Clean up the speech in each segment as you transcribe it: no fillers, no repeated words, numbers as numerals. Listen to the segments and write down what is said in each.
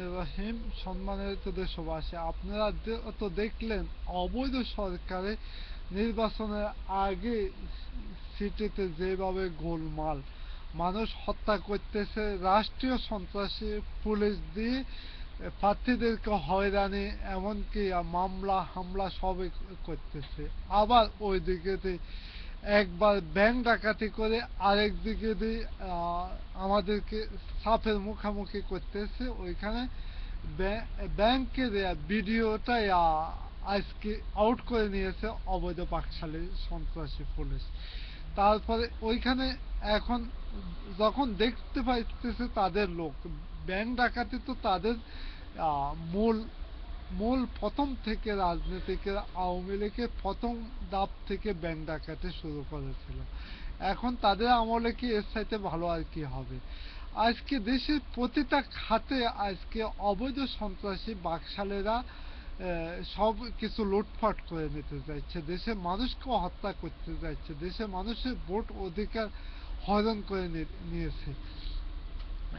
রহমানির রহিম। সম্মানিত দেশবাসী, আপনারা তো দেখলেন অবৈধ সরকারে নির্বাচনের আগে সিটিতে যেভাবে গোলমাল, মানুষ হত্যা করতেছে, রাষ্ট্রীয় সন্ত্রাসী পুলিশ দিয়ে প্রার্থীদেরকে হয়রানি, এমনকি মামলা হামলা সবই করতেছে। আবার ওইদিকে একবার ব্যাংক ডাকাতি করে আরেক দিকে দিয়ে আমাদেরকে সাপের মুখোমুখি করতেছে। ওইখানে ব্যাংকের ভিডিওটা আজকে আউট করে নিয়েছে অবৈধ বাকশালী সন্ত্রাসী পুলিশ। তারপরে ওইখানে এখন যখন দেখতে পাইতেছে তাদের লোক, ব্যাংক ডাকাতি তো তাদের মূল মূল প্রথম থেকে রাজনীতিকের আওয়ামী লীগের প্রথম ধাপ থেকে ব্যাংক ডাকাতি শুরু করেছিল। এখন তাদের আমলে কি এর চাইতে ভালো আর কি হবে? আজকে দেশের প্রতিটা খাতে আজকে অবৈধ সন্ত্রাসী বাকশালেরা সব কিছু লুটপাট করে নিতে চাইছে, দেশের মানুষকে হত্যা করতে চাইছে, দেশের মানুষের ভোট অধিকার হরণ করে নিয়েছে।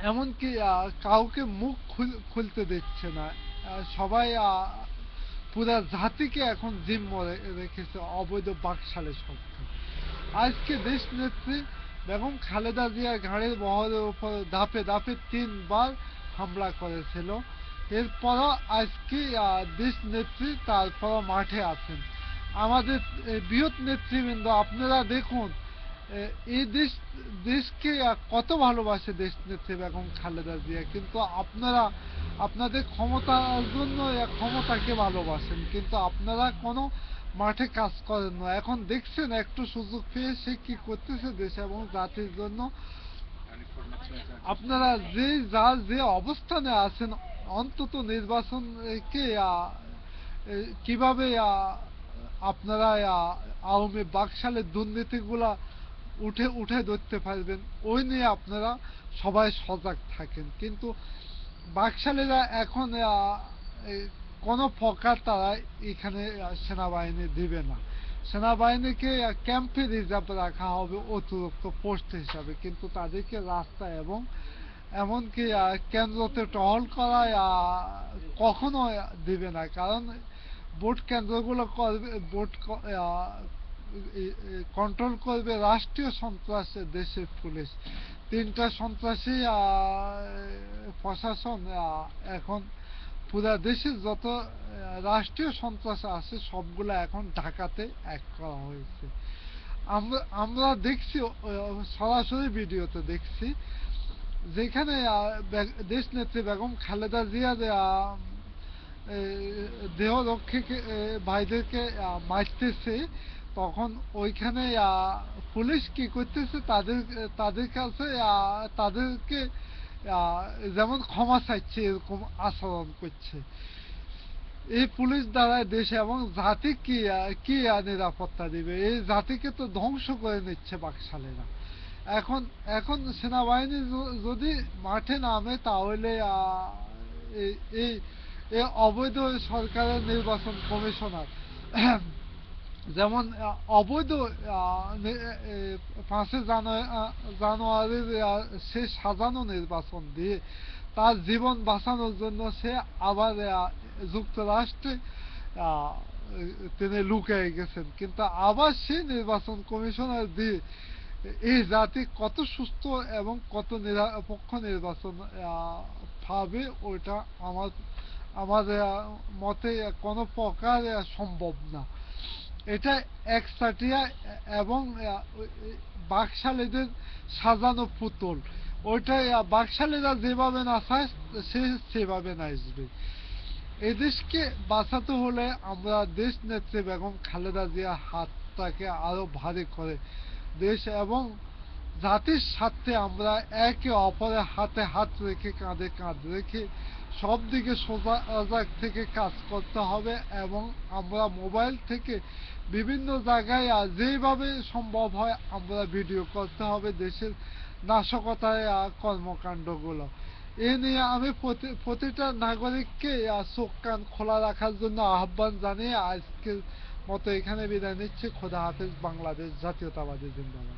এমনকি কাউকে মুখ খুলতে দিচ্ছে না। সবাই পুরা জাতিকে এখন জিম্ম রেখেছে অবৈধ বাকশালে সরকার। আজকে দেশ নেত্রী বেগম খালেদা জিয়ার ঘাড়ের বহরের উপর ধাপে ধাপে 3বার হামলা করেছিল। এরপরও আজকে দেশ নেত্রী তারপরও মাঠে আছেন। আমাদের বৃহৎ নেতৃবৃন্দ, আপনারা দেখুন এই দেশকে কত ভালোবাসে দেশ নেত্রী বেগম খালেদা জিয়া, কিন্তু আপনারা আপনাদের ক্ষমতার জন্য ক্ষমতাকে ভালোবাসেন, কিন্তু আপনারা কোনো মাঠে কাজ করেন না। এখন দেখছেন একটু সুযোগ পেয়ে সে কি করতেছে দেশ এবং জাতির জন্য। আপনারা যার যে অবস্থানে আছেন, অন্তত নির্বাচনকে কিভাবে আপনারা আওয়ামী বাকশালের দুর্নীতিগুলা উঠে উঠে ধরতে পারবেন, ওই নিয়ে আপনারা সবাই সজাগ থাকেন। কিন্তু বাকশালীরা এখন কোনো প্রকার তারা এখানে সেনাবাহিনী দিবে না। সেনাবাহিনীকে ক্যাম্পে রিজার্ভ রাখা হবে অতিরিক্ত পোস্ট হিসাবে, কিন্তু তাদেরকে রাস্তা এবং এমনকি কেন্দ্রতে টহল করায় কখনো দিবে না। কারণ ভোট কেন্দ্রগুলো করবে, ভোট কন্ট্রোল করবে রাষ্ট্রীয় সন্ত্রাসী দেশের পুলিশ। 3টা সন্ত্রাসী প্রশাসন এখন পুরা দেশের যত রাষ্ট্রীয় সন্ত্রাস আছে সবগুলো এখন ঢাকাতে এক করা হয়েছে। আমরা দেখছি, সরাসরি ভিডিওতে দেখছি, যেখানে দেশ নেত্রী বেগম খালেদা জিয়ার দেহ রক্ষীকে ভাইদেরকে মারতেছে, তখন ওইখানে পুলিশ কি করতেছে, তাদের কাছে তাদেরকে যেমন ক্ষমা চাইছে এরকম আচরণ করছে। এই পুলিশ দ্বারা দেশ এবং জাতি কি নিরাপত্তা দিবে? এই জাতিকে তো ধ্বংস করে নিচ্ছে বাকশালেরা। এখন এখন সেনাবাহিনী যদি মাঠে নামে, তাহলে এই এই অবৈধ সরকারের নির্বাচন কমিশনার যেমন অবৈধ 5 জানুয়ারির সে সাজানো নির্বাচন দিয়ে তার জীবন বাঁচানোর জন্য সে আবার যুক্তরাষ্ট্রে তিনি লুকিয়ে গেছেন, কিন্তু আবার সে নির্বাচন কমিশনার দিয়ে এই জাতি কত সুস্থ এবং কত নিরপেক্ষ নির্বাচন পাবে, ওইটা আমার মতে কোনো প্রকার সম্ভব না। এটা একচাটিয়া এবং বাকশালীদের সাজানো পুতুল। ওইটাই বাকশালীরা যেভাবে নাচায় সে সেভাবে নাচবে। এদেশকে বাঁচাতে হলে আমরা দেশ নেত্রী বেগম খালেদা জিয়ার হাতটাকে আরো ভারী করে দেশ এবং জাতির স্বার্থে আমরা একে অপরের হাতে হাত রেখে কাঁধে কাঁধ রেখে সব দিকে সজাগ থেকে কাজ করতে হবে। এবং আমরা মোবাইল থেকে বিভিন্ন জায়গায় যেভাবে সম্ভব হয় আমরা ভিডিও করতে হবে দেশের নাশকতায় কর্মকাণ্ডগুলো। এ নিয়ে আমি প্রতিটা নাগরিককে চোখ কান খোলা রাখার জন্য আহ্বান জানিয়ে আজকের মতো এখানে বিদায় নিচ্ছি। খোদা হাফেজ। বাংলাদেশ জাতীয়তাবাদী জিন্দাবাদ।